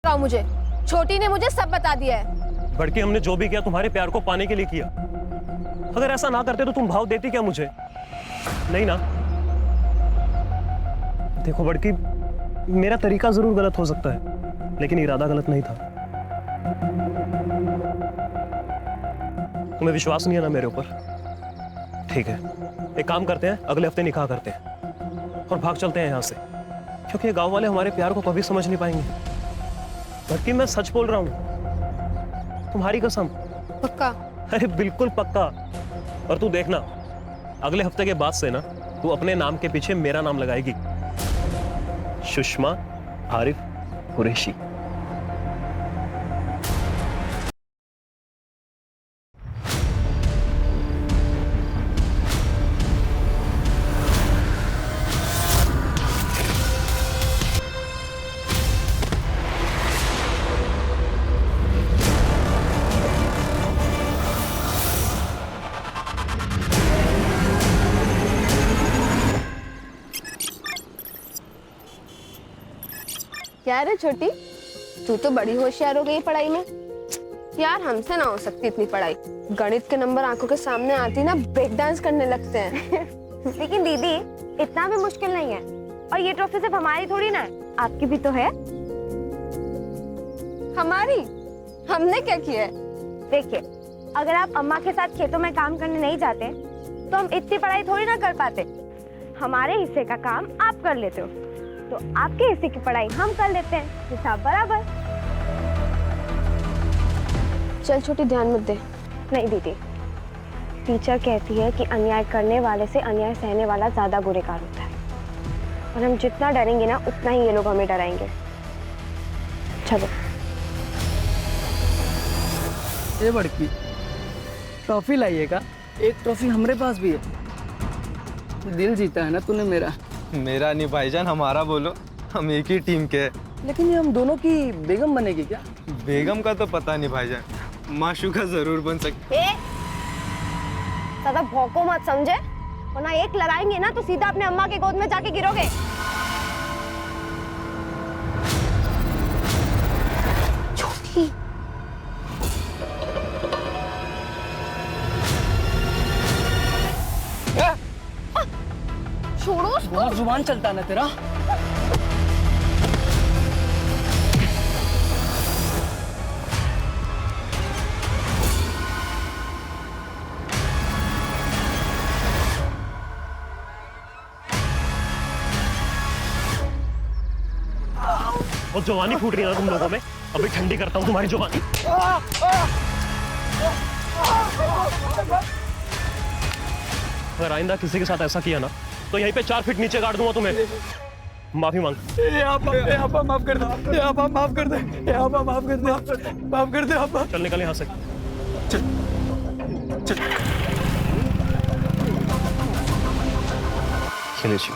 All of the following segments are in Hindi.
बताओ मुझे, छोटी ने मुझे सब बता दिया है। बड़की, हमने जो भी किया तुम्हारे प्यार को पाने के लिए किया। अगर ऐसा ना करते तो तुम भाव देती क्या मुझे? नहीं ना। देखो बड़की, मेरा तरीका जरूर गलत हो सकता है, लेकिन इरादा गलत नहीं था। तुम्हें विश्वास नहीं है ना मेरे ऊपर? ठीक है, एक काम करते हैं, अगले हफ्ते निकाह करते हैं और भाग चलते हैं यहाँ से, क्योंकि गांव वाले हमारे प्यार को कभी समझ नहीं पाएंगे। बल्कि मैं सच बोल रहा हूँ, तुम्हारी कसम। पक्का? अरे बिल्कुल पक्का। और तू देखना, अगले हफ्ते के बाद से ना तू अपने नाम के पीछे मेरा नाम लगाएगी, सुषमा आरिफ कुरैशी। क्या रे छोटी, तू तो बड़ी होशियार हो गई पढ़ाई में। यार हमसे ना हो सकती इतनी पढ़ाई। गणित के नंबर आंखों के सामने आती ना ब्रेक डांस करने लगते हैं। लेकिन दीदी, इतना भी मुश्किल नहीं है। और ये ट्रॉफी सिर्फ हमारी थोड़ी ना है, आपकी भी तो है। हमारी? हमने क्या किया है? देखिए, अगर आप अम्मा के साथ खेतों में काम करने नहीं जाते तो हम इतनी पढ़ाई थोड़ी ना कर पाते। हमारे हिस्से का काम आप कर लेते हो तो आपके हिस्से की पढ़ाई हम कर लेते हैं, हिसाब बराबर। चल छोटी, ध्यान मत दे। नहीं दीदी, टीचर कहती है कि अन्याय करने वाले से अन्याय सहने वाला ज्यादा गुनहगार होता है, और हम जितना डरेंगे ना उतना ही ये लोग हमें डराएंगे। चलो। ये बड़की, ट्रॉफी लाइएगा। एक ट्रॉफी हमारे पास भी है। दिल जीता है ना तूने मेरा। मेरा नहीं भाईजान, हमारा बोलो, हम एक ही टीम के हैं। लेकिन ये हम दोनों की बेगम बनेगी क्या? बेगम का तो पता नहीं भाईजान, माशूका जरूर बन सकती। ज्यादा भौंको मत समझे, वरना एक लगाएंगे ना तो सीधा अपने अम्मा के गोद में जाके गिरोगे। छोटी, छोड़ो उसको। बहुत जुबान चलता है ना तेरा। और जवानी फूट रही है ना तुम लोगों में, अभी ठंडी करता हूँ तुम्हारी जवानी। अगर आइंदा किसी के साथ ऐसा किया ना तो यहीं पे 4 फीट नीचे गाड़ दूंगा तुम्हें। माफी मांग। आपा माफ कर दे, आपा माफ कर दे, आपा माफ कर दे, माफ कर दे आपा। चल निकल यहाँ से। चल चल। चलिए जी,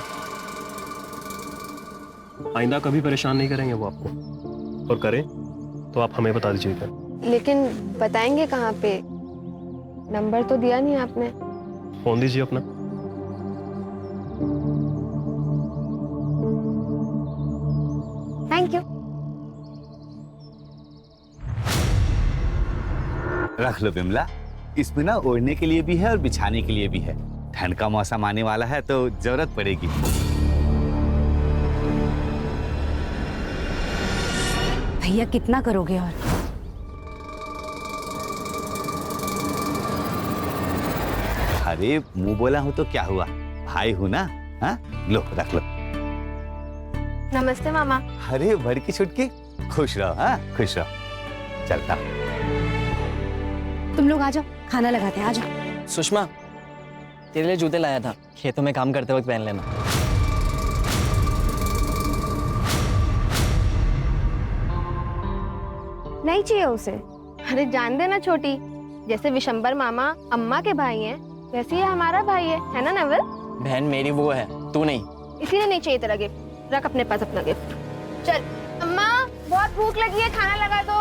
आइंदा कभी परेशान नहीं करेंगे वो आपको, और करें तो आप हमें बता दीजिएगा। लेकिन बताएंगे कहाँ पे? नंबर तो दिया नहीं आपने। फोन दीजिए अपना। Thank you. रख लो बिमला, इसमें ना ओढ़ने के लिए भी है और बिछाने के लिए भी है। ठंड का मौसम आने वाला है तो जरूरत पड़ेगी। भैया कितना करोगे? और अरे मुंह बोला हूं तो क्या हुआ, भाई हूं ना। हाँ लो, रख लो। नमस्ते मामा। अरे बड़की छुटकी, खुश रहो। हाँ खुश रहो। चलता। तुम लोग आ जाओ, खाना लगाते हैं, आ जाओ। सुषमा, तेरे लिए जूते लाया था, खेतों में काम करते वक्त पहन लेना। नहीं चाहिए उसे। अरे जान देना छोटी, जैसे विशंबर मामा अम्मा के भाई हैं, वैसे ही हमारा भाई है ना नवल? बहन मेरी वो है, तू नहीं। इसीलिए नहीं चाहिए तेरा गिफ्ट। रख अपने पास अपना गिफ्ट। चल अम्मा, बहुत भूख लगी है, खाना लगा दो।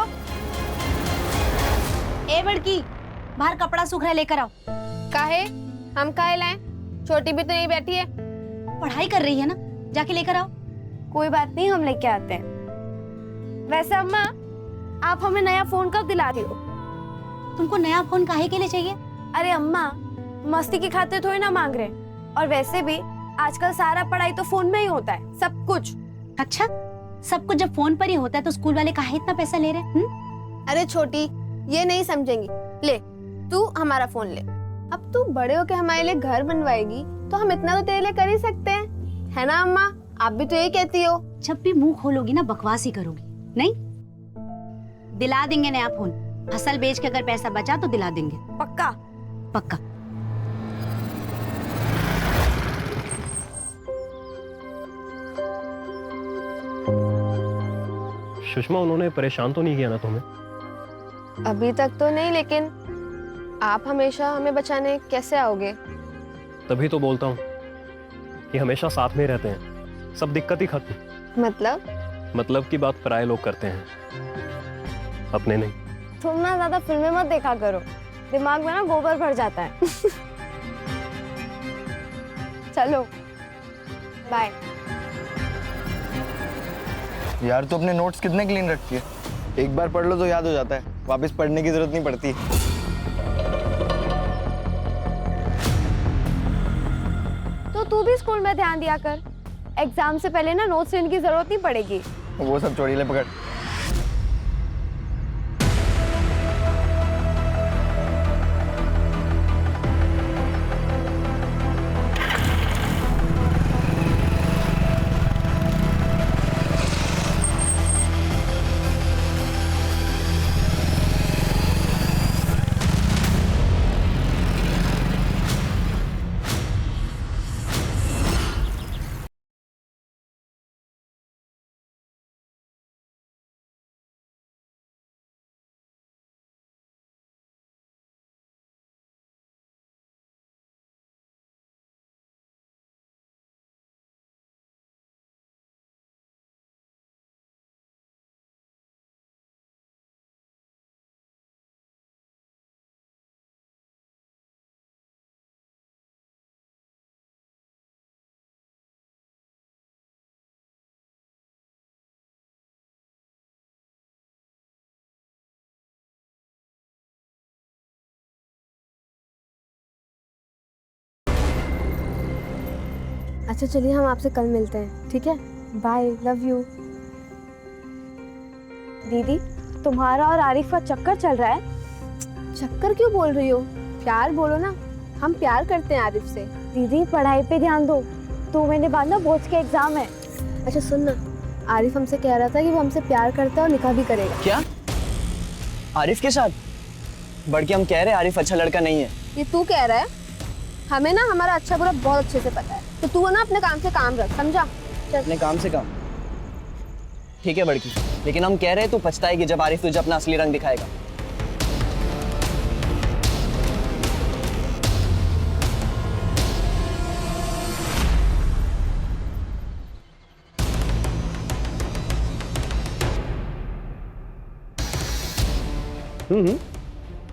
ए बड़की, बाहर कपड़ा सूख रहा है, लेकर आओ। काहे? हम काहे लाएं? छोटी भी तो यहीं बैठी है। पढ़ाई कर रही है ना, जाके लेकर आओ। कोई बात नहीं, हम लेके आते हैं। वैसे अम्मा, आप हमें नया फोन कब दिला रही हो? तुमको नया फोन काहे के लिए चाहिए? अरे अम्मा, मस्ती की खातिर थोड़ी ना मांग रहे। और वैसे भी आजकल सारा पढ़ाई तो फोन में ही होता है, सब कुछ। अच्छा, सब कुछ जब फोन पर ही होता है तो स्कूल वाले काहे इतना पैसा ले रहे हैं? अरे छोटी, ये नहीं समझेंगी। ले, तू हमारा फोन ले। अब तू बड़े होके हमारे लिए घर बनवाएगी तो हम इतना तो तेरे लिए कर ही सकते हैं, है ना अम्मा? आप भी तो यही कहती हो। जब भी मुंह खोलोगी ना बकवास ही करोगी। नहीं, दिला देंगे नया फोन। फसल बेच के अगर पैसा बचा तो दिला देंगे। पक्का? पक्का। सुषमा, उन्होंने परेशान तो नहीं किया ना तुम्हें? अभी तक तो नहीं, लेकिन आप हमेशा हमें बचाने कैसे आओगे? तभी तो बोलता हूँ कि हमेशा साथ में रहते हैं, सब दिक्कत ही खत्म। मतलब की बात पराये लोग करते हैं, अपने नहीं। तुम ना ज्यादा फिल्में मत देखा करो, दिमाग में ना गोबर भर जाता है। चलो, बाय। यार तू अपने नोट्स कितने क्लीन रखती है? एक बार पढ़ लो तो याद हो जाता है, वापस पढ़ने की जरूरत नहीं पड़ती। तो तू भी स्कूल में ध्यान दिया कर। एग्जाम से पहले ना नोट्स लेने की जरूरत नहीं पड़ेगी। वो सब छोड़ी, ले पकड़। अच्छा चलिए, हम आपसे कल मिलते हैं, ठीक है? Bye, love you. दीदी, तुम्हारा और आरिफ का चक्कर चल रहा है। चक्कर क्यों बोल रही हो? प्यार बोलो ना। हम प्यार करते हैं आरिफ से। दीदी, पढ़ाई पे ध्यान दो, 2 महीने बाद ना बोर्ड के एग्जाम है। अच्छा सुन ना, आरिफ हमसे कह रहा था कि वो हमसे प्यार करता है और निकाह भी करेगा। क्या? आरिफ के साथ? बड़के हम कह रहे हैं आरिफ अच्छा लड़का नहीं है। ये तू कह रहा है? हमें ना हमारा अच्छा बुरा बहुत अच्छे से पता है, तो तू ना अपने काम से काम रख, समझा? चल। अपने काम से काम? ठीक है बड़की, लेकिन हम कह रहे हैं तू पछताएगी जब आरिफ तुझे अपना असली रंग दिखाएगा।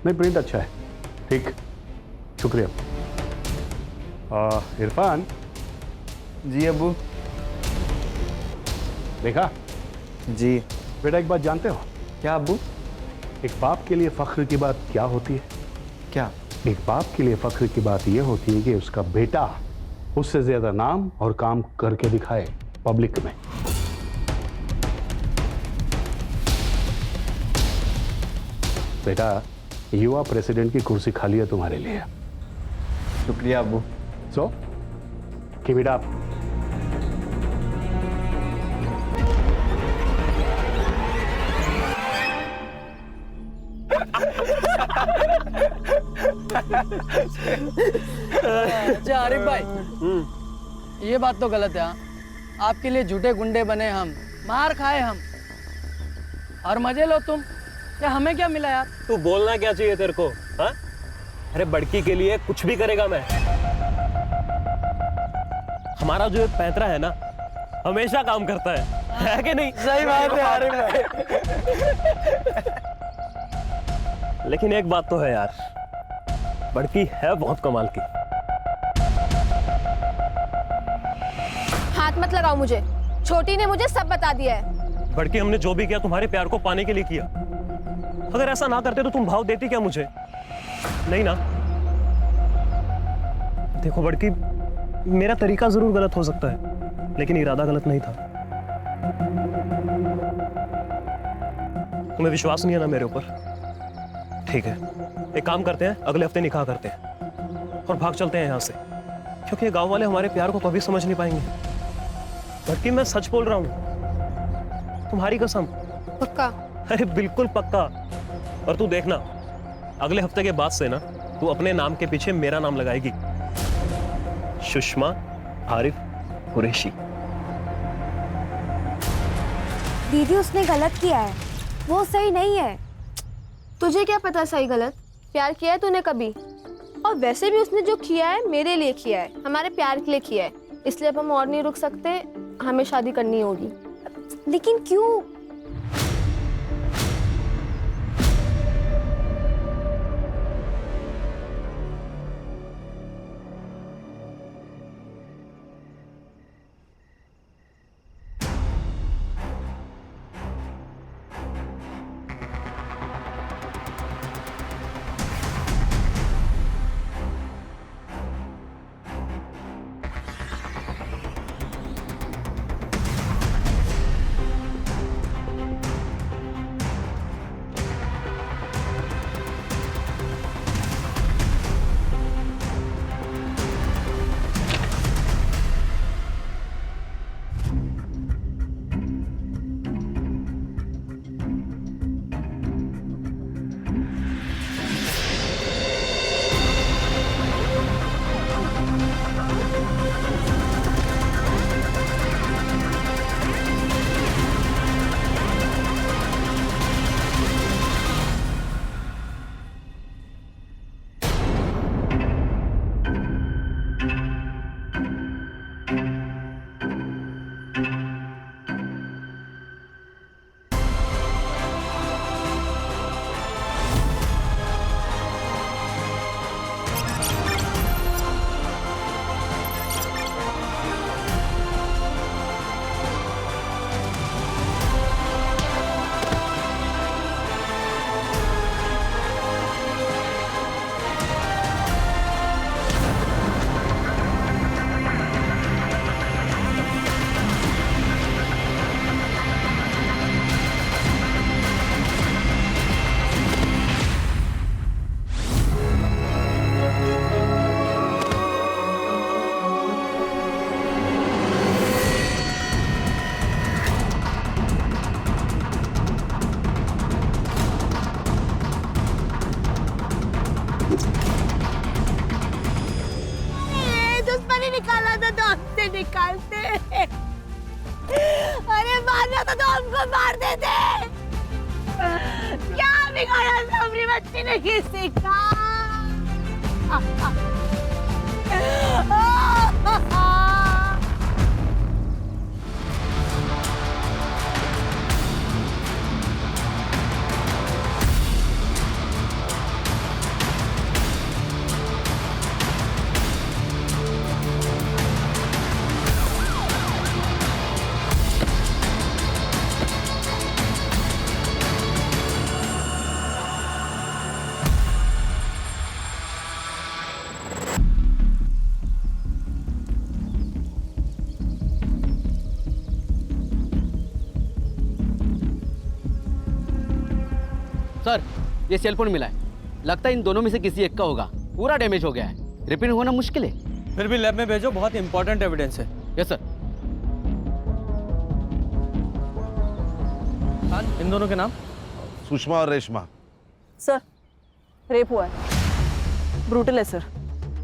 नहीं, प्रिंट अच्छा है। ठीक, शुक्रिया। इरफान। जी अब्बू। देखा? जी। बेटा एक बात जानते हो? क्या अब्बू? एक बाप के लिए फख्र की बात क्या होती है? क्या? एक बाप के लिए फख्र की बात यह होती है कि उसका बेटा उससे ज्यादा नाम और काम करके दिखाए पब्लिक में। बेटा, युवा प्रेसिडेंट की कुर्सी खाली है तुम्हारे लिए। शुक्रिया अब्बू। So keep it up. अच्छा आरिफ भाई, ये बात तो गलत है। हाँ? आपके लिए झूठे गुंडे बने हम, मार खाए हम, और मजे लो तुम। क्या हमें क्या मिला यार? तू बोलना क्या चाहिए तेरे को? हाँ? अरे बड़की के लिए कुछ भी करेगा मैं। हमारा जो एक पैंतरा है ना, हमेशा काम करता है कि नहीं? सही बात है आरिफ भाई। लेकिन एक बात तो है यार, बड़की है बहुत कमाल की। हाथ मत लगाओ मुझे, छोटी ने मुझे सब बता दिया है। बड़की हमने जो भी किया तुम्हारे प्यार को पाने के लिए किया। अगर ऐसा ना करते तो तुम भाव देती क्या मुझे? नहीं ना। देखो बड़की, मेरा तरीका जरूर गलत हो सकता है, लेकिन इरादा गलत नहीं था। तुम्हें विश्वास नहीं है ना मेरे ऊपर? ठीक है, एक काम करते हैं, अगले हफ्ते निकाह करते हैं और भाग चलते हैं यहाँ से, क्योंकि गांव वाले हमारे प्यार को कभी समझ नहीं पाएंगे। बल्कि मैं सच बोल रहा हूँ, तुम्हारी कसम। पक्का? अरे बिल्कुल पक्का। और तू देखना, अगले हफ्ते के बाद से ना तू अपने नाम के पीछे मेरा नाम लगाएगी, सुषमा आरिफ कुरैशी। दीदी उसने गलत किया है, वो सही नहीं है। तुझे क्या पता सही गलत? प्यार किया है तूने कभी? और वैसे भी उसने जो किया है मेरे लिए किया है, हमारे प्यार के लिए किया है, इसलिए अब हम और नहीं रुक सकते, हमें शादी करनी होगी। लेकिन क्यों? निकाला था तो हमसे निकालते। अरे मारना था तो हमको मार देते। क्या बिगाड़ा था अपनी बच्ची ने किसी का? सर, ये सेलफोन मिला है, लगता है इन दोनों में से किसी एक का होगा। पूरा डैमेज हो गया है, रिपेयर होना मुश्किल है। फिर भी लैब में भेजो, बहुत इंपॉर्टेंट एविडेंस है। Yes sir. इन दोनों के नाम? सुषमा और रेशमा। सर, रेप हुआ है, ब्रूटल है सर।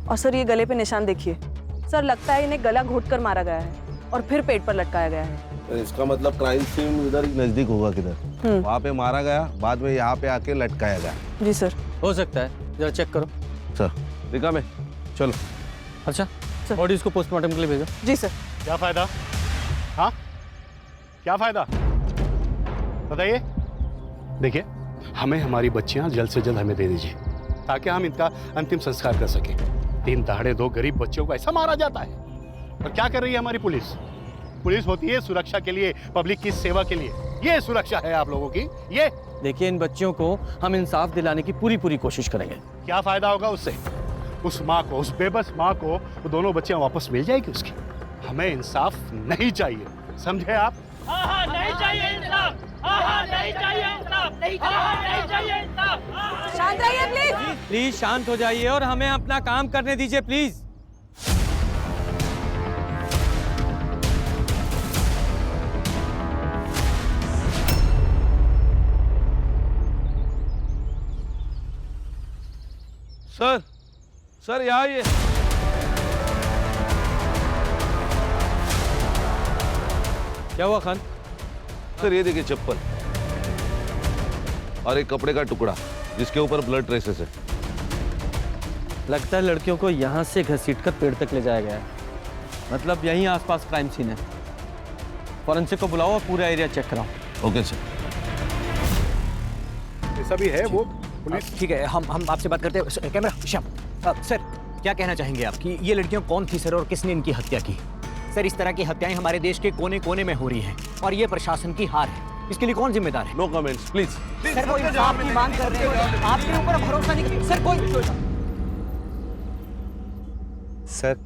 और सर ये गले पे निशान देखिए सर, लगता है इन्हें गला घोंटकर मारा गया है और फिर पेट पर लटकाया गया है। इसका मतलब क्राइम सीन इधर ही नजदीक होगा किधर, वहाँ पे मारा गया, बाद में यहाँ पे आके लटकाया गया। जी सर। हो सकता है, जरा चेक करो। सर दिखा में, चलो। अच्छा बॉडी इसको पोस्टमार्टम के लिए भेजो। जी सर। क्या फायदा? हाँ, क्या फायदा बताइए। देखिए, हमें हमारी बच्चियां जल्द से जल्द हमें दे दीजिए, ताकि हम इनका अंतिम संस्कार कर सकें। 3 दहाड़े 2 गरीब बच्चों को ऐसा मारा जाता है। और क्या कर रही है हमारी पुलिस? पुलिस होती है सुरक्षा के लिए, पब्लिक की सेवा के लिए। ये सुरक्षा है आप लोगों की? ये देखिए, इन बच्चियों को हम इंसाफ दिलाने की पूरी कोशिश करेंगे। क्या फायदा होगा उससे? उस माँ को, उस बेबस माँ को वो दोनों बच्चियां वापस मिल जाएगी उसकी? हमें इंसाफ नहीं चाहिए, समझे आप? नहीं चाहिए इंसाफ, नहीं चाहिए इंसाफ, नहीं चाहिए इंसाफ। शांत रहिए प्लीज। प्लीज शांत हो जाइए और हमें अपना काम करने दीजिए प्लीज। सर, सर यहाँ आइए। क्या हुआ खान? सर ये देखिए चप्पल और एक कपड़े का टुकड़ा जिसके ऊपर ब्लड ट्रेसेस है। लगता है लड़कियों को यहाँ से घसीट कर पेड़ तक ले जाया गया है। मतलब यहीं आसपास क्राइम सीन है। फॉरेंसिक को बुलाओ और पूरा एरिया चेक कराओ। Okay sir. ऐसा भी है वो पुलिस। ठीक है, हम आपसे बात करते हैं। कैमरा श्याम। सर, क्या कहना चाहेंगे आप कि ये लड़कियां कौन थी सर, और किसने इनकी हत्या की? सर, इस तरह की हत्याएं हमारे देश के कोने कोने में हो रही हैं और ये प्रशासन की हार है। इसके लिए कौन जिम्मेदार है? No comments please. सर, वो इंसाफ की मांग कर रहे हैं, आपके ऊपर भरोसा नहीं। सर, कोई सर,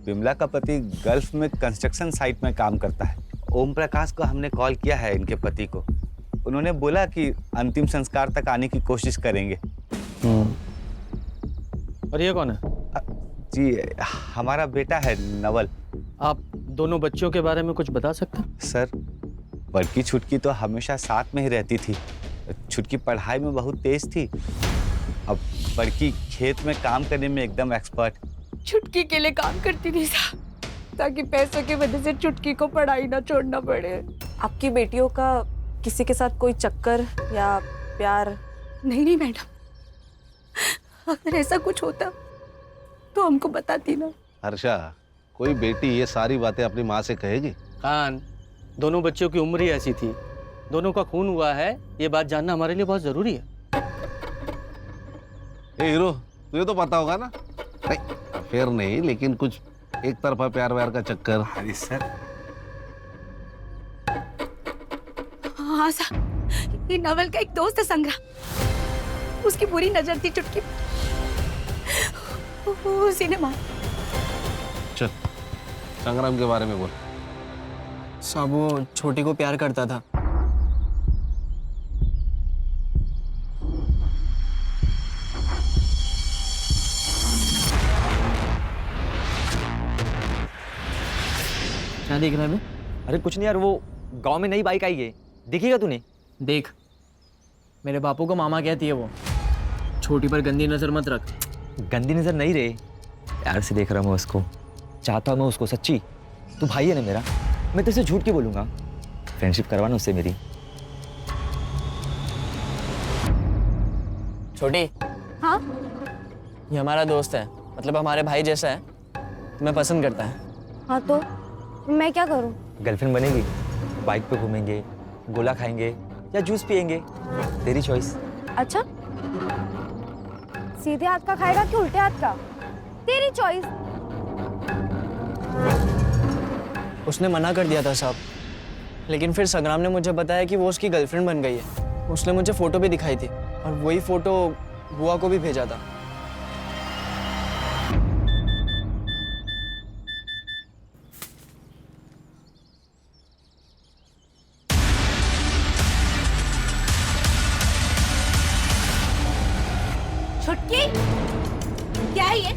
विमला का पति गल्फ में कंस्ट्रक्शन साइट में काम करता है। ओम प्रकाश को हमने कॉल किया है, इनके पति को। उन्होंने बोला कि अंतिम संस्कार तक आने की कोशिश करेंगे। और ये कौन है? जी, हमारा बेटा है नवल। आप दोनों बच्चों के बारे में कुछ बता सकते हैं? सर, बड़की छुटकी तो हमेशा साथ में ही रहती थी। छुटकी पढ़ाई में बहुत तेज थी। अब बड़की खेत में काम करने में एकदम एक्सपर्ट। छुटकी के लिए काम करती थी साहब, ताकि पैसों की वजह से छुटकी को पढ़ाई ना छोड़ना पड़े। आपकी बेटियों का किसी के साथ कोई चक्कर या प्यार? नहीं मैडम, अगर ऐसा कुछ होता तो हमको बताती ना। हर्षा, कोई बेटी ये सारी बातें अपनी माँ से कहेगी? खान, दोनों बच्चों की उम्र ही ऐसी थी, दोनों का खून हुआ है, ये बात जानना हमारे लिए बहुत जरूरी है। ए हीरो, तुझे तो पता होगा ना? नहीं, अफेयर नहीं, लेकिन कुछ एक तरफा प्यार व्यार का चक्कर। अरे सर, हाँ साहब, ये नवल का एक दोस्त है संग्राम, उसकी बुरी नजर थी चुटकी, उसी ने मार। चल, संग्राम के बारे में बोल। साहब, वो छोटी को प्यार करता था। क्या देख रहा है बे? अरे कुछ नहीं यार, वो गांव में नई बाइक आई है, देखिएगा तूने? देख, मेरे बापू को मामा कहती है वो। छोटी पर गंदी नजर मत रख। गंदी नजर नहीं रे, प्यार से देख रहा हूँ मैं उसको, चाहता हूँ मैं उसको। सच्ची, तू भाई है ना मेरा, मैं तेरे से झूठ क्यों बोलूँगा? फ्रेंडशिप करवाना उससे मेरी। छोटी, हाँ, ये हमारा दोस्त है, मतलब हमारे भाई जैसा है, तुम्हें पसंद करता है। हाँ तो मैं क्या करूँ? गर्लफ्रेंड बनेगी, बाइक पे घूमेंगे, गोला खाएंगे या जूस पियेंगे, तेरी चॉइस। अच्छा, सीधे हाथ का खाएगा कि उल्टे हाथ का? तेरी चॉइस। उसने मना कर दिया था साहब, लेकिन फिर संग्राम ने मुझे बताया कि वो उसकी गर्लफ्रेंड बन गई है। उसने मुझे फोटो भी दिखाई थी और वही फोटो बुआ को भी भेजा था। छुटकी, क्या है ये?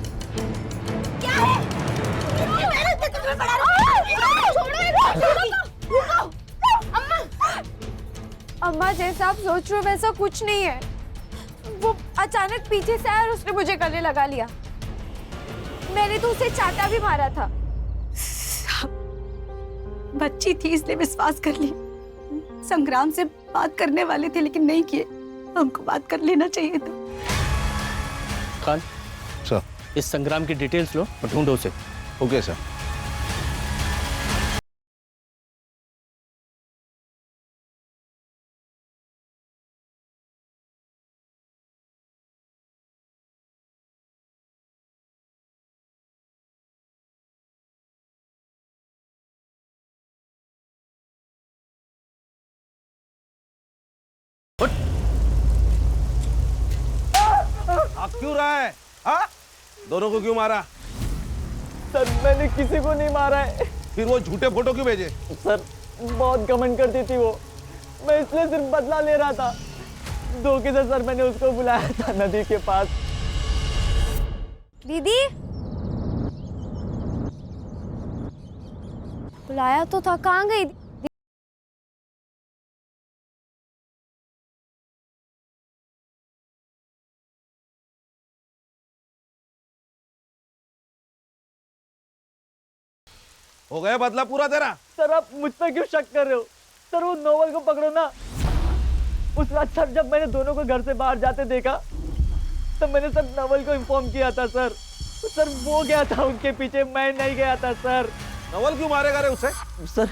क्या है? अम्मा, जैसा आप सोच रहे हो वैसा कुछ नहीं है। वो अचानक पीछे से आया और उसने मुझे गले लगा लिया। मैंने तो उसे चाटा भी मारा था। बच्ची थी इसलिए विश्वास कर लिया। संग्राम से बात करने वाले थे लेकिन नहीं किए। हमको बात कर लेना चाहिए था। खान, सर। इस संग्राम की डिटेल्स लो और ढूंढो उसे। Okay sir. क्यों रहा है? हाँ, दोनों को क्यों मारा? सर मैंने किसी को नहीं मारा है। फिर वो झूठे फोटो क्यों भेजे? सर बहुत घमंड करती थी वो, मैं इसलिए सिर्फ बदला ले रहा था। धोखे से सर मैंने उसको बुलाया था नदी के पास। दीदी बुलाया तो था, कहाँ गई? हो गया बदला पूरा तेरा? सर आप मुझ पर क्यों शक कर रहे हो? सर वो नोवेल को पकड़ो ना। उस रात सर जब मैंने दोनों को घर से बाहर जाते देखा तब मैंने सर नवल को इन्फॉर्म किया था सर। सर वो गया था उनके पीछे, मैं नहीं गया था सर। नवल क्यों मारेगा रे उसे? सर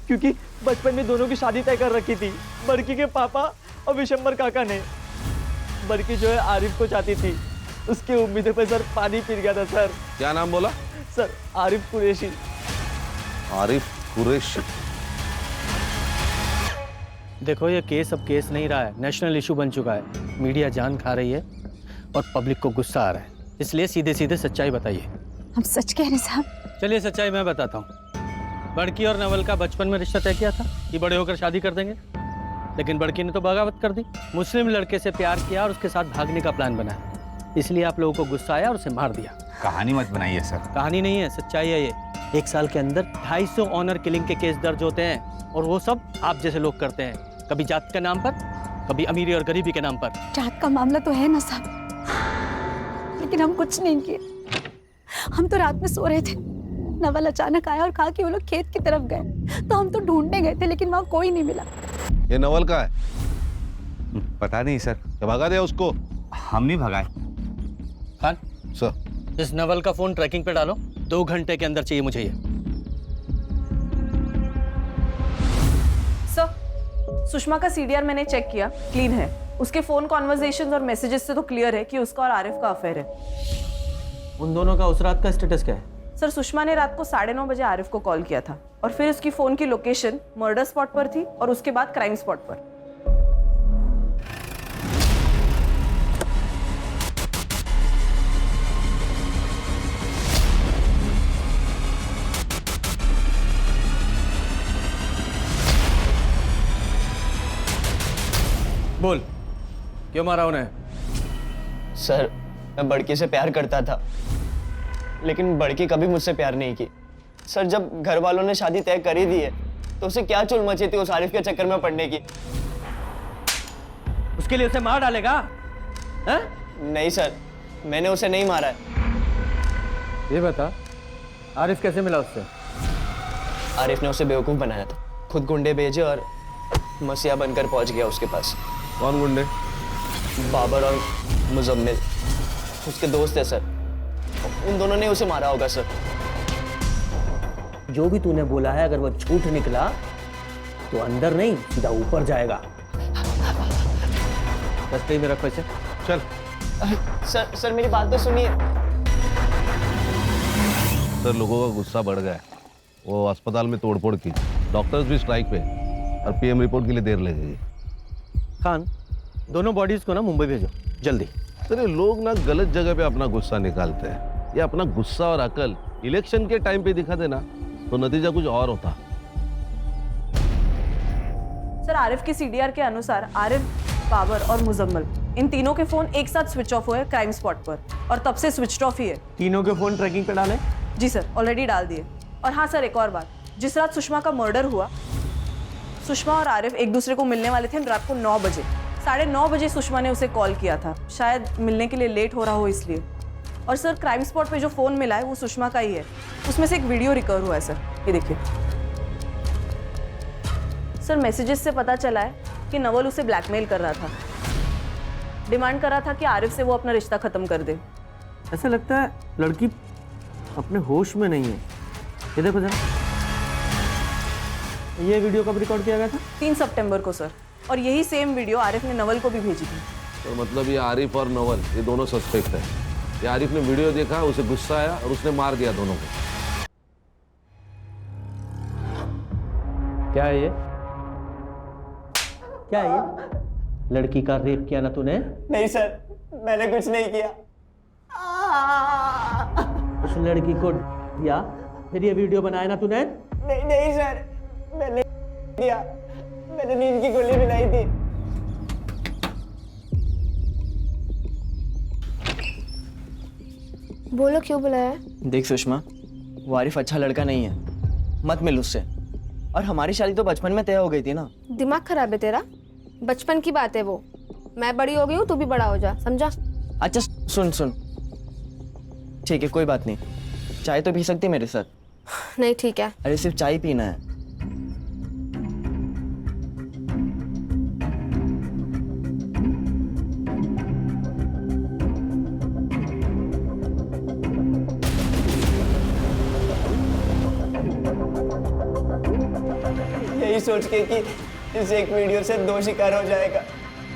क्योंकि बचपन में दोनों की शादी तय कर रखी थी, बड़की के पापा और विशंबर काका ने। बड़की जो है आरिफ को चाहती थी, उसकी उम्मीदों पे सर पानी फिर गया था सर। क्या नाम बोला? सर आरिफ कुरैशी। आरिफ कुरैशी। देखो ये केस अब केस नहीं रहा है, नेशनल इशू बन चुका है। मीडिया जान खा रही है और पब्लिक को गुस्सा आ रहा है, इसलिए सीधे सीधे सच्चाई बताइए। हम सच कह रहे साहब। चलिए सच्चाई मैं बताता हूँ। बड़की और नवल का बचपन में रिश्ता तय किया था कि बड़े होकर शादी कर देंगे, लेकिन बड़की ने तो बगावत कर दी। मुस्लिम लड़के से प्यार किया और उसके साथ भागने का प्लान बनाया, इसलिए आप लोगों को गुस्सा आया और उसे मार दिया। कहानी मत बनाइए सर। कहानी नहीं है, सच्चाई है ये। 1 साल के अंदर 250 ऑनर किलिंग के केस दर्ज होते हैं और वो सब आप जैसे लोग करते हैं, कभी जात के नाम पर, कभी अमीरी और गरीबी के नाम पर। जात का मामला तो है ना साहब, लेकिन हम कुछ नहीं किए। हम तो रात में सो रहे थे, नवल अचानक आया और कहा कि वो लोग खेत की तरफ गए, तो हम तो ढूंढने गए थे लेकिन वहाँ कोई नहीं मिला। ये नवल का है? पता नहीं सर। क्या भगा दिया उसको? हम नहीं भगाए। खान सर, इस नवल का फोन ट्रैकिंग पे डालो, 2 घंटे के अंदर चाहिए मुझे ये। सर सुषमा का सीडीआर मैंने चेक किया, क्लीन है। उसके फोन कॉन्वर्सेशंस और मैसेजेस से तो क्लियर है कि उसका और आरिफ का अफेयर है। उन दोनों का उस रात का स्टेटस क्या है? सर सुषमा ने रात को 9:30 बजे आरिफ को कॉल किया था और फिर उसकी फोन की लोकेशन मर्डर स्पॉट पर थी और उसके बाद क्राइम स्पॉट पर। बोल, क्यों मारा उन्हें? सर मैं बड़की से प्यार करता था, लेकिन बड़की कभी मुझसे प्यार नहीं की। सर जब घर वालों ने शादी तय कर ही दी है तो उसे क्या चुल मची थी उस आरिफ के चक्कर में पड़ने की। उसके लिए उसे मार डालेगा? हैं? नहीं सर, मैंने उसे नहीं मारा है। ये बता, आरिफ कैसे मिला उससे? आरिफ ने उसे बेवकूफ़ बनाया था, खुद गुंडे भेजे और मसीहा बनकर पहुंच गया उसके पास। कौन गुंडे? बाबर और मुजम्मिल उसके दोस्त है सर, उन दोनों ने उसे मारा होगा सर। जो भी तूने बोला है अगर वो झूठ निकला तो अंदर नहीं सीधा ऊपर जाएगा। दस्ते में रखो इसे। चल। सर मेरी बात तो सुनिए। सर लोगों का गुस्सा बढ़ गया है, वो अस्पताल में तोड़फोड़ की, डॉक्टर्स भी स्ट्राइक पे और पीएम रिपोर्ट के लिए देर लगेगी। खान, दोनों बॉडीज को ना मुंबई भेजो जल्दी। सर ये लोग ना गलत जगह पे अपना गुस्सा निकालते हैं। ये अपना गुस्सा और अकल इलेक्शन के टाइम पे दिखा देना तो नतीजा कुछ और होता। सर आरिफ के सीडीआर के अनुसार आरिफ, बाबर और मुजम्मिल इन तीनों के फोन एक साथ स्विच ऑफ हुए क्राइम स्पॉट पर और तब से स्विच ऑफ ही है। तीनों के फोन ट्रैकिंग पे डालें? जी सर, ऑलरेडी डाल दिए। और हाँ सर, एक और बात, जिस रात सुषमा का मर्डर हुआ, सुषमा और आरिफ एक दूसरे को मिलने वाले थे रात को 9 बजे। 9:30 बजे सुषमा ने उसे कॉल किया था, शायद मिलने के लिए लेट हो रहा हो इसलिए। और सर क्राइम स्पॉट पे जो फ़ोन मिला है वो सुषमा का ही है, उसमें से एक वीडियो रिकवर हुआ है सर, ये देखिए। सर मैसेजेस से पता चला है कि नवल उसे ब्लैकमेल कर रहा था, डिमांड कर रहा था कि आरिफ से वो अपना रिश्ता ख़त्म कर दे। ऐसा लगता है लड़की अपने होश में नहीं है। ये देखो जरा, ये वीडियो कब रिकॉर्ड किया गया था? 3 सितंबर को सर, और यही सेम वीडियो आरिफ ने नवल को भी भेजी थी। तो मतलब ये आरिफ और नवल ये दोनों सस्पेक्ट है। ये आरिफ ने वीडियो देखा, उसे गुस्सा आया और उसने मार दिया दोनों को। क्या है ये? क्या है ये? लड़की का रेप किया ना तूने? नहीं सर, मैंने कुछ नहीं किया। उस लड़की को दिया, फिर ये वीडियो बनाया ना तूने? नहीं नहीं सर, मैंने दिया, मैंने नींद की गोली मिलाई थी। बोलो क्यों बुलाया? देख सुषमा, वो आरिफ अच्छा लड़का नहीं है, मत मिल उससे। और हमारी शादी तो बचपन में तय हो गई थी ना। दिमाग खराब है तेरा? बचपन की बात है वो, मैं बड़ी हो गई हूँ, तू भी बड़ा हो जा, समझा? अच्छा सुन सुन, ठीक है कोई बात नहीं, चाय तो पी सकती मेरे साथ? नहीं ठीक है। अरे सिर्फ चाय पीना है। यही सोच के कि इस एक वीडियो से 2 शिकार हो जाएगा,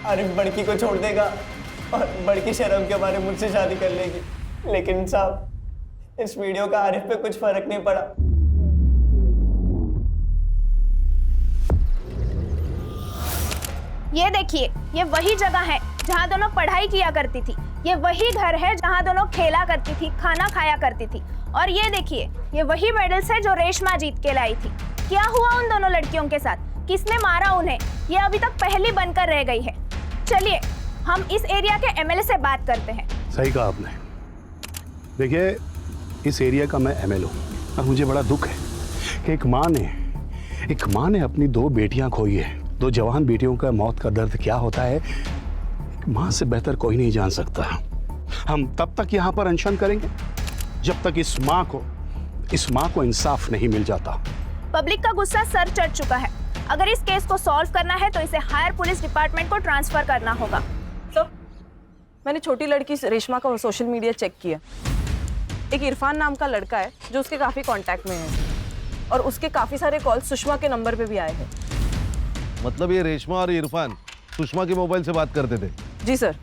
आरिफ बड़की को छोड़ देगा और बड़की शर्म के मारे मुझसे शादी कर लेगी। लेकिन साहब, इस वीडियो का आरिफ पे कुछ फर्क नहीं पड़ा। ये देखिए, ये वही जगह है जहाँ दोनों पढ़ाई किया करती थी। ये वही घर है जहाँ दोनों खेला करती थी, खाना खाया करती थी। और ये देखिए, ये वही मेडल्स है जो रेशमा जीत के लाई थी। क्या हुआ उन दोनों लड़कियों के साथ? किसने मारा उन्हें? ये अभी तक पहेली बनकर रह गई है। चलिए हम इस एरिया के एमएलए से बात करते हैं। सही कहा आपने। देखिए, इस एरिया का मैं एमएलए हूँ और मुझे बड़ा दुख है कि एक माँ ने अपनी 2 बेटियां खोई है। 2 जवान बेटियों का मौत का दर्द क्या होता है, माँ से बेहतर कोई नहीं जान सकता। हम तब तक यहाँ पर अनशन करेंगे जब तक इस माँ को इंसाफ नहीं मिल जाता। पब्लिक का गुस्सा सर चढ़ चुका है। अगर इस केस को सॉल्व करना है तो इसे हायर पुलिस डिपार्टमेंट को ट्रांसफर करना होगा। तो मैंने छोटी लड़की रेशमा का सोशल मीडिया चेक किया। एक इरफान नाम का लड़का है जो उसके काफी कांटेक्ट में है और उसके काफी सारे कॉल सुषमा के नंबर पे भी आए हैं। मतलब ये रेशमा और इरफान सुषमा के मोबाइल से बात करते थे? जी सर,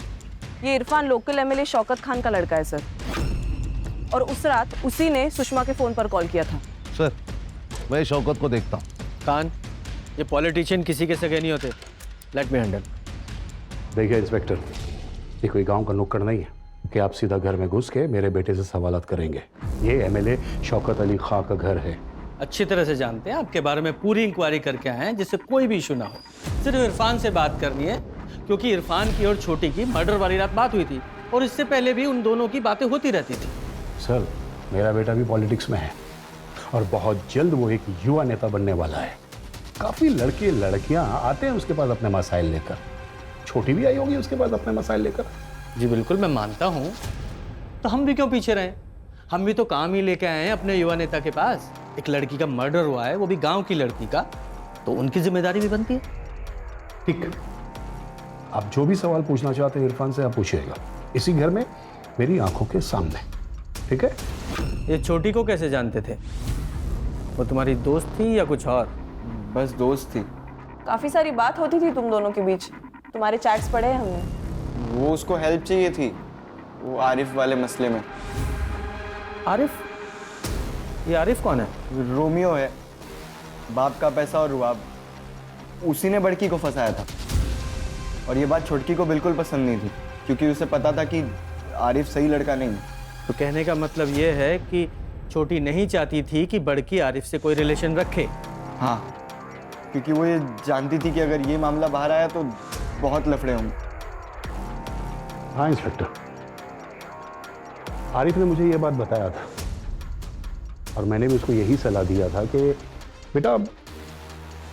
ये इरफान लोकल एमएलए शौकत खान का लड़का है सर, और उस रात उसी ने सुषमा के फोन पर कॉल किया था। सर, मैं शौकत को देखता हूँ। खान, ये पॉलिटिशियन किसी के सगे नहीं होते। Let me handle. देखिए इंस्पेक्टर, ये कोई गांव का नुक्कड़ नहीं है कि आप सीधा घर में घुस के मेरे बेटे से सवालात करेंगे। ये एमएलए शौकत अली खां का घर है। अच्छी तरह से जानते हैं, आपके बारे में पूरी इंक्वायरी करके आए हैं जिससे कोई भी इशू ना हो। सिर्फ इरफान से बात करनी है क्योंकि इरफान की और छोटी की मर्डर वाली रात बात हुई थी और इससे पहले भी उन दोनों की बातें होती रहती थी। सर, मेरा बेटा भी पॉलिटिक्स में है और बहुत जल्द वो एक युवा नेता बनने वाला है। काफी लड़के लड़कियां आते हैं उसके पास अपने मसाइल लेकर। छोटी भी आई होगी उसके पास अपने मसाइल लेकर। जी बिल्कुल, मैं मानता हूँ। तो हम भी क्यों पीछे रहें? हम भी तो काम ही लेके आए हैं अपने युवा नेता के पास। एक लड़की का मर्डर हुआ है, वो भी गांव की लड़की का, तो उनकी जिम्मेदारी भी बनती है। ठीक, आप जो भी सवाल पूछना चाहते हैं इरफान से आप पूछिएगा, इसी घर में मेरी आंखों के सामने। ठीक है? ये छोटी को कैसे जानते थे? वो तुम्हारी दोस्त थी या कुछ और? बस दोस्त थी। काफी सारी बात होती थी तुम दोनों के बीच, तुम्हारे चैट्स पढ़े हैं हमने। वो उसको हेल्प चाहिए थी, वो आरिफ वाले मसले में। आरिफ? ये आरिफ कौन है? रोमियो है, बाप का पैसा और रुआब। उसी ने बड़की को फंसाया था और ये बात छोटकी को बिल्कुल पसंद नहीं थी क्योंकि उसे पता था कि आरिफ सही लड़का नहीं है। तो कहने का मतलब ये है कि छोटी नहीं चाहती थी कि बड़की आरिफ से कोई रिलेशन रखे। हाँ, क्योंकि वो ये जानती थी कि अगर ये मामला बाहर आया तो बहुत लफड़े होंगे। हाँ इंस्पेक्टर, आरिफ ने मुझे ये बात बताया था और मैंने भी उसको यही सलाह दिया था कि बेटा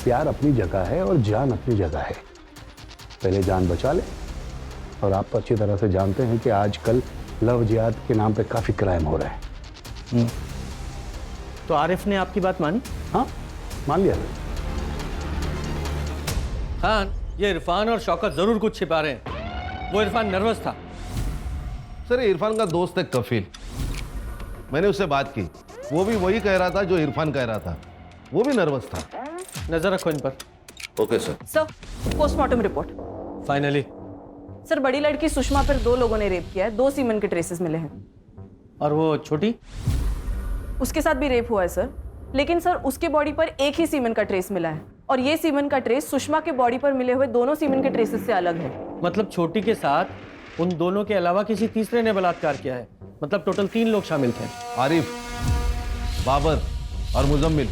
प्यार अपनी जगह है और जान अपनी जगह है, पहले जान बचा ले। और आप तो अच्छी तरह से जानते हैं कि आजकल लव जिहाद के नाम पे काफ़ी क्राइम हो रहा है। तो आरिफ ने आपकी बात मानी? हाँ, मान लिया। खान, ये इरफान और शौकत जरूर कुछ छिपा रहे हैं। वो इरफान नर्वस था। सर, इरफान का दोस्त है कफील, मैंने उससे बात की, वो भी वही कह रहा था जो इरफान कह रहा था, वो भी नर्वस था। नजर रखो इन पर। Okay sir. Sir, postmortem report. Finally sir, बड़ी लड़की सुषमा पर 2 लोगों ने रेप किया है, 2 सीमेन के ट्रेसेस मिले हैं। और वो छोटी? उसके साथ भी रेप हुआ है सर, लेकिन सर उसके बॉडी पर एक ही सीमेन का ट्रेस मिला है और ये सीमेन का ट्रेस सुषमा के बॉडी पर मिले हुए दोनों सीमेन के ट्रेसेस से अलग है। मतलब छोटी के साथ उन दोनों के अलावा किसी तीसरे ने बलात्कार किया है। मतलब टोटल 3 लोग शामिल थे। आरिफ, बाबर और मुजम्मिल।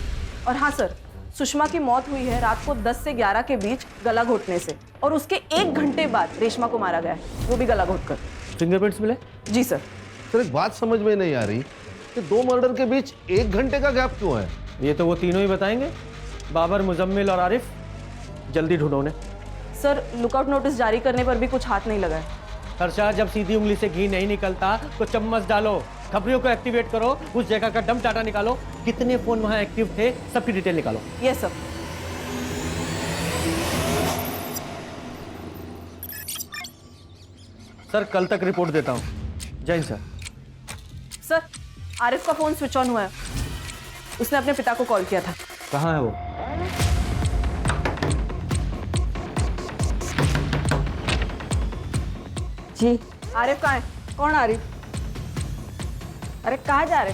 और हाँ सर, सुषमा की मौत हुई है रात को 10 से 11 के बीच गला घोटने से, और उसके 1 घंटे बाद रेशमा को मारा गया है, वो भी गला घोटकर। फिंगरप्रिंट्स मिले? जी सर। सर एक बात समझ में नहीं आ रही कि 2 मर्डर के बीच 1 घंटे का गैप क्यों है? ये तो वो तीनों ही बताएंगे, बाबर, मुजम्मिल और आरिफ। जल्दी ढूंढो उन्हें। सर लुकआउट नोटिस जारी करने पर भी कुछ हाथ नहीं लगा है। हर्षा, जब सीधी उंगली से घी नहीं निकलता तो चम्मच डालो, खबरियों को एक्टिवेट करो, उस जगह का डंप डाटा निकालो, कितने फोन वहां एक्टिव थे सबकी डिटेल निकालो। Yes sir. सर कल तक रिपोर्ट देता हूँ। जय हिंद सर। सर आरिफ का फोन स्विच ऑन हुआ है, उसने अपने पिता को कॉल किया था। कहाँ है वो? जी। आरिफ कहाँ है? कौन आरिफ? अरे कहाँ जा रहे?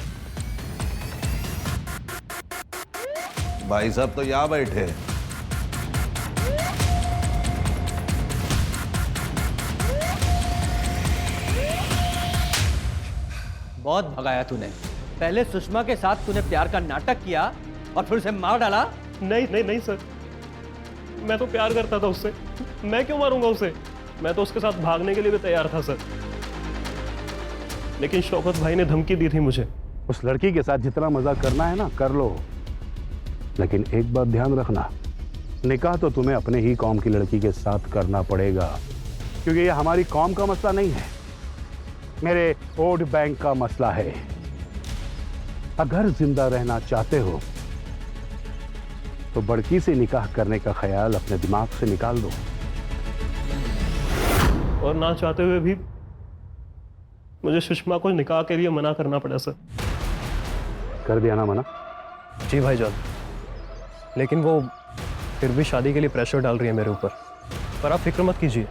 भाई साहब तो यहाँ बैठे हैं। बहुत भगाया तूने। पहले सुषमा के साथ तूने प्यार का नाटक किया और फिर उसे मार डाला। नहीं नहीं नहीं सर, मैं तो प्यार करता था उससे, मैं क्यों मारूंगा उसे? मैं तो उसके साथ भागने के लिए भी तैयार था सर, लेकिन शौकत भाई ने धमकी दी थी मुझे। उस लड़की के साथ जितना मजा करना है ना कर लो, लेकिन एक बात ध्यान रखना, निकाह तो तुम्हें अपने ही कौम की लड़की के साथ करना पड़ेगा, क्योंकि ये हमारी कौम का मसला नहीं है, मेरे वोट बैंक का मसला है। अगर जिंदा रहना चाहते हो तो बड़की से निकाह करने का ख्याल अपने दिमाग से निकाल दो। और ना चाहते हुए भी मुझे सुषमा को निकाह के लिए मना करना पड़ा सर। कर दिया ना मना? जी भाईजान, लेकिन वो फिर भी शादी के लिए प्रेशर डाल रही है मेरे ऊपर। पर आप फिक्र मत कीजिए,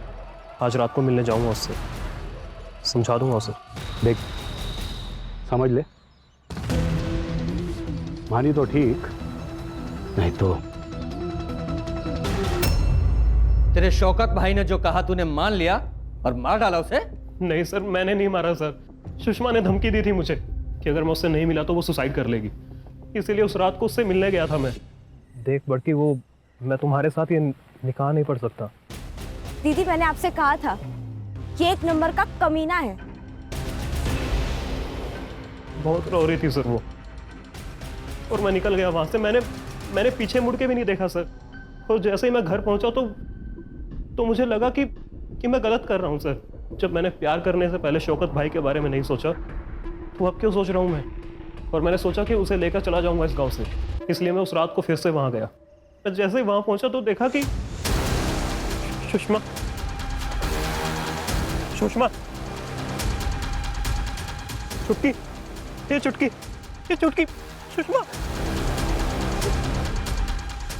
आज रात को मिलने जाऊंगा उससे, समझा दूंगा उसे। देख समझ ले, मानी तो ठीक, नहीं तो तेरे शौकत भाई ने जो कहा तूने मान लिया और मार डाला उसे? नहीं सर, मैंने नहीं मारा सर, सुषमा ने धमकी दी थी मुझे कि अगर मैं उससे नहीं मिला तो वो सुसाइड कर लेगी, इसीलिए उस रात को उससे मिलने गया था मैं। देख बड़की, वो मैं तुम्हारे साथ ये निकाह नहीं पढ़ सकता। दीदी मैंने आपसे कहा था कि 1 नंबर का कमीना है। बहुत रो रही थी सर वो, और मैं निकल गया वहां से। मैंने पीछे मुड़ के भी नहीं देखा सर, और जैसे ही मैं घर पहुंचा तो मुझे लगा कि मैं गलत कर रहा हूं सर। जब मैंने प्यार करने से पहले शौकत भाई के बारे में नहीं सोचा तो अब क्यों सोच रहा हूं मैं? और मैंने सोचा कि उसे लेकर चला जाऊंगा इस गांव से, इसलिए मैं उस रात को फिर से वहां गया। मैं जैसे ही वहां पहुंचा तो देखा कि सुषमा चुटकी सुषमा।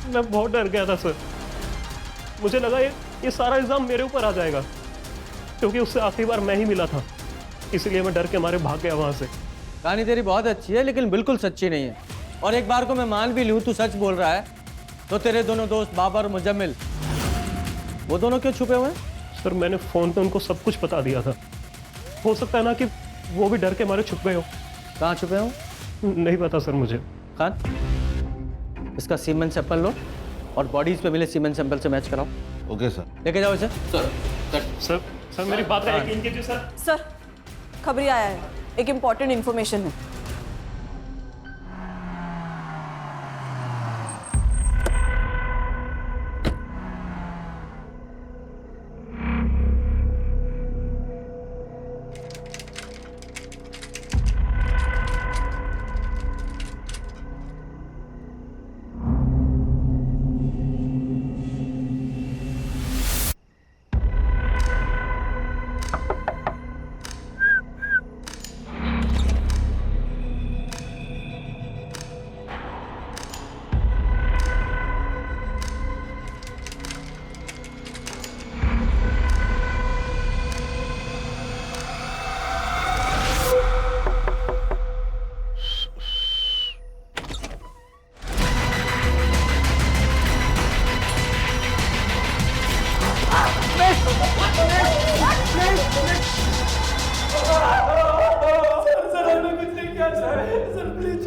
मैं बहुत डर गया था सर, मुझे लगा ये सारा इल्जाम मेरे ऊपर आ जाएगा, क्योंकि उससे आखिरी बार मैं ही मिला था, इसलिए मैं डर के मारे भाग गया वहां से। कहानी तेरी बहुत अच्छी है लेकिन बिल्कुल सच्ची नहीं है। और एक बार को मैं मान भी लूं तू सच बोल रहा है, तो तेरे दोनों दोस्त बाबर और मुजम्मिल, वो दोनों क्यों छुपे हुए हैं? सर मैंने फोन पे उनको सब कुछ बता दिया था, हो सकता है ना कि वो भी डर के मारे छुप गए हो। कहाँ छुपे हो? नहीं पता सर मुझे। खान, इसका सीमेंट सैंपल लो और बॉडीज पे मिले सीमेंट सैंपल से मैच कराओ। Okay sir. लेके जाओ इसे। सर मेरी बात का यकीन कीजिए सर। सर खबरी आया है, एक इम्पॉर्टेंट इन्फॉर्मेशन है।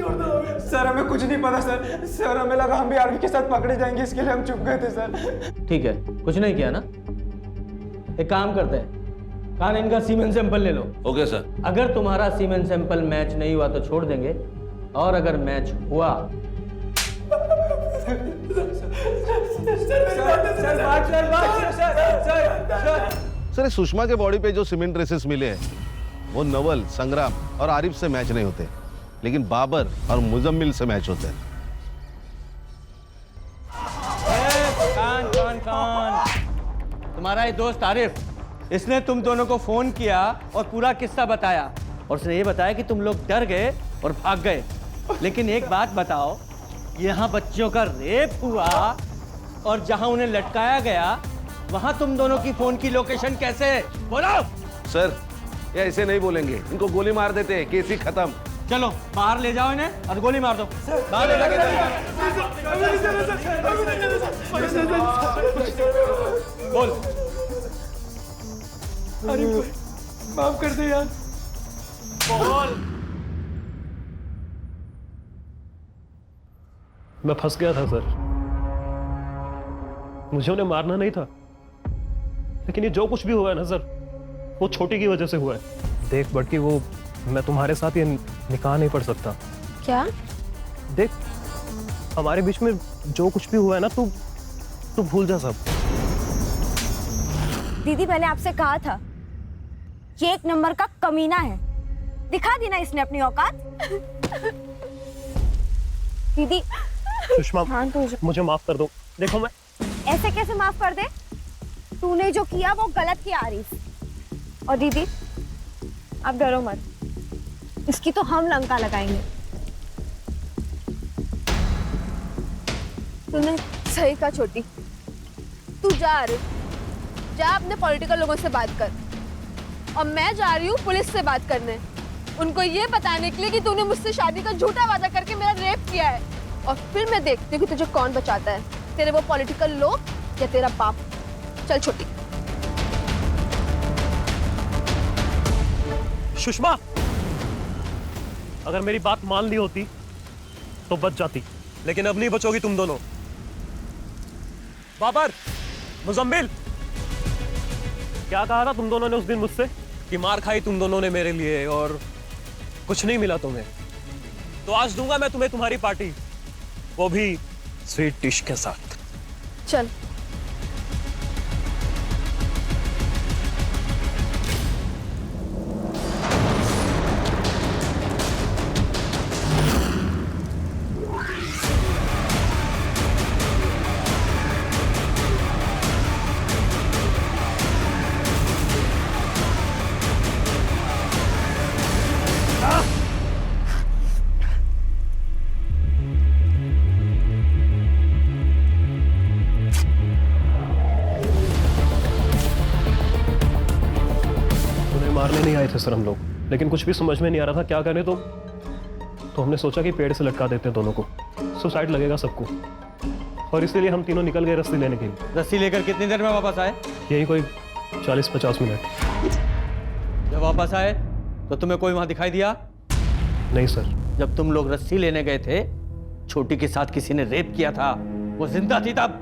सर हमें कुछ नहीं पता सर। सर हमें लगा हम भी आर्मी के साथ पकड़े जाएंगे, इसके लिए हम चुप गए थे सर। ठीक है, कुछ नहीं किया ना। एक काम करते हैं, कान इनका सीमेन सैंपल ले लो। Okay sir. अगर तुम्हारा सीमेन सैंपल मैच नहीं हुआ तो छोड़ देंगे, और अगर मैच हुआ सर इस सुषमा के बॉडी पे जो सीमेंट ट्रेसेस मिले हैं वो नवल, संग्राम और आरिफ से मैच नहीं होते, लेकिन बाबर और मुजम्मिल से मैच होते हैं। कान तुम्हारा ये दोस्त आरिफ, इसने तुम दोनों को फोन किया और पूरा किस्सा बताया, और उसने ये बताया कि तुम लोग डर गए और भाग गए। लेकिन एक बात बताओ, यहाँ बच्चियों का रेप हुआ और जहां उन्हें लटकाया गया वहां तुम दोनों की फोन की लोकेशन कैसे? बोलो। सर ये ऐसे नहीं बोलेंगे, इनको गोली मार देते हैं, केस ही खत्म। चलो बाहर ले जाओ इन्हें और गोली मार दो। बाहर ले जाके बोल। अरे माफ कर दे यार। बोल। मैं फंस गया था सर, मुझे उन्हें मारना नहीं था, लेकिन ये जो कुछ भी हुआ है ना सर, वो छोटी की वजह से हुआ है। देख बड़की, वो मैं तुम्हारे साथ ये निकाह नहीं पढ़ सकता। क्या? देख हमारे बीच में जो कुछ भी हुआ है ना, तू भूल जा सब। दीदी मैंने आपसे कहा था, ये एक नंबर का कमीना है, दिखा दी ना इसने अपनी औकात। दीदी सुषमा मुझे माफ कर दो। देखो मैं ऐसे कैसे माफ कर दे? तूने जो किया वो गलत किया आरिफ। और दीदी आप डरो मत, इसकी तो हम लंका लगाएंगे। तूने सही कहा छोटी। तू जा आरिफ, जा अपने पॉलिटिकल लोगों से बात कर, और मैं जा रही हूँ पुलिस से बात करने, उनको ये बताने के लिए कि तूने मुझसे शादी का झूठा वादा करके मेरा रेप किया है। और फिर मैं देखती हूँ कि तुझे कौन बचाता है, तेरे वो पॉलिटिकल लोग या तेरा बाप। चल छोटी। सुषमा, अगर मेरी बात मान ली होती तो बच जाती, लेकिन अब नहीं बचोगी तुम दोनों। बाबर, मुजम्मिल, क्या कहा था तुम दोनों ने उस दिन मुझसे कि मार खाई तुम दोनों ने मेरे लिए और कुछ नहीं मिला तुम्हें? तो आज दूंगा मैं तुम्हें तुम्हारी पार्टी, वो भी स्वीट डिश के साथ। चल। मारने नहीं आए थे सर हम लोग, लेकिन कुछ भी समझ में नहीं आ रहा था क्या करें, तो हमने सोचा कि पेड़ से लटका देते हैं दोनों को, सुसाइड लगेगा सबको, और इसीलिए हम तीनों निकल गए रस्सी लेने के लिए। रस्सी लेकर कितनी देर में वापस आए? यही कोई 40-50 मिनट। जब वापस आए तो तुम्हें कोई वहां दिखाई दिया? नहीं सर। जब तुम लोग रस्सी लेने गए थे, छोटी के साथ किसी ने रेप किया था, वो जिंदा थी तब?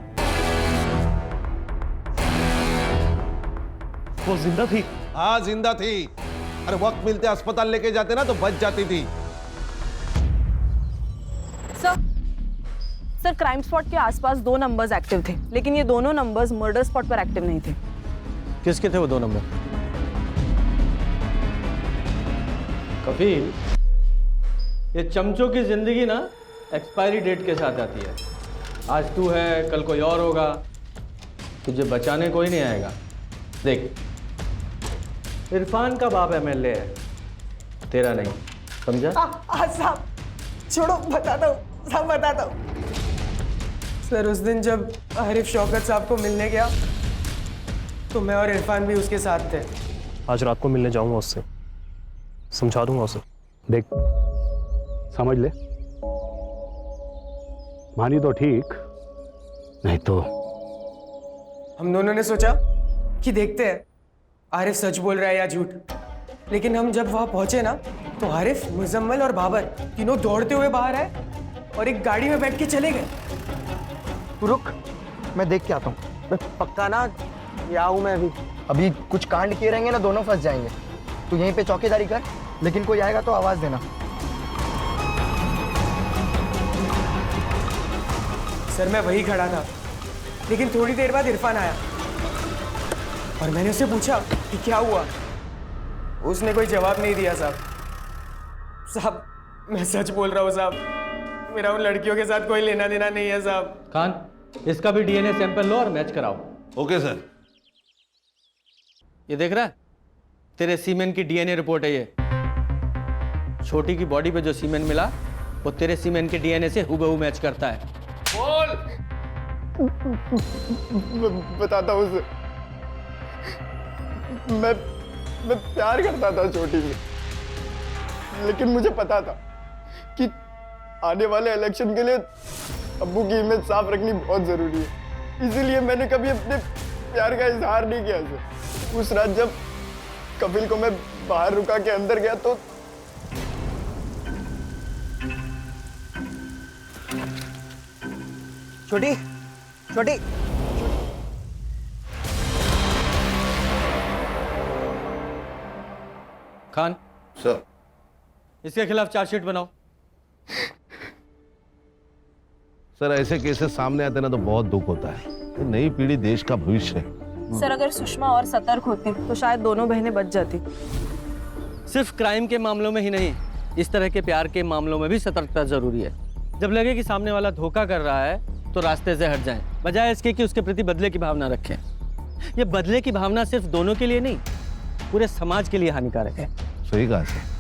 वो जिंदा थी? हाँ जिंदा थी। अरे वक्त मिलते अस्पताल लेके जाते ना तो बच जाती थी। सर क्राइम स्पॉट के आसपास 2 नंबर्स एक्टिव थे, लेकिन ये दोनों नंबर्स मर्डर स्पॉट पर एक्टिव नहीं थे। किसके थे वो 2 नंबर? कफील, ये चमचों की जिंदगी ना एक्सपायरी डेट के साथ आती है। आज तू है, कल कोई और होगा, तुझे बचाने कोई नहीं आएगा। देख, इरफान का बाप एमएलए है, तेरा नहीं, समझा? साहब छोड़ो, बताता हूँ, सब बताता हूँ। सर उस दिन जब आरिफ शौकत साहब को मिलने गया तो मैं और इरफान भी उसके साथ थे। आज रात को मिलने जाऊंगा उससे, समझा दूंगा उसे। देख समझ ले, मानी तो ठीक, नहीं तो। हम दोनों ने सोचा कि देखते हैं आरिफ सच बोल रहा है या झूठ, लेकिन हम जब वहां पहुंचे ना तो आरिफ, मुजम्मल और बाबर तीनों दौड़ते हुए बाहर आए और एक गाड़ी में बैठ के चले गए। तू रुक, मैं देख के आता हूँ। पक्का ना? या हूँ मैं अभी कुछ कांड किए रहेंगे ना, दोनों फंस जाएंगे। तू यहीं पे चौकीदारी कर, लेकिन कोई आएगा तो आवाज देना। सर मैं वही खड़ा था, लेकिन थोड़ी देर बाद इरफान आया और मैंने उससे पूछा कि क्या हुआ। उसने कोई जवाब नहीं दिया। साहब मैं सच बोल रहा हूँ साहब, मेरा उन लड़कियों के साथ कोई लेना देना नहीं है साहब। खान, इसका भी डीएनए सैंपल लो और मैच कराओ। Okay sir. ये देख रहा है, तेरे सीमेंट की डीएनए रिपोर्ट है ये। छोटी की बॉडी पे जो सीमेंट मिला वो तेरे सीमेंट के डीएनए से हूबहू मैच करता है। बोल। बताता हूँ उसे, मैं प्यार करता था छोटी से, लेकिन मुझे पता था कि आने वाले इलेक्शन के लिए अब्बू की इमेज साफ रखनी बहुत जरूरी है। इसीलिए मैंने कभी अपने प्यार का इजहार नहीं किया उसे। उस रात जब कपिल को मैं बाहर रुका के अंदर गया तो छोटी, छोटी, खान सर, इसके खिलाफ चार्जशीट बनाओ। सर ऐसे केसेस सामने आते ना तो बहुत दुख होता है। ये नई पीढ़ी देश का भविष्य है। सर अगर सुषमा और सतर्क होती तो शायद दोनों बहनें बच जाती। सिर्फ क्राइम के मामलों में ही नहीं, इस तरह के प्यार के मामलों में भी सतर्कता जरूरी है। जब लगे कि सामने वाला धोखा कर रहा है तो रास्ते से हट जाएं, बजाय इसके कि उसके प्रति बदले की भावना रखें। ये बदले की भावना सिर्फ दोनों के लिए नहीं, पूरे समाज के लिए हानिकारक है। सही कहा सर।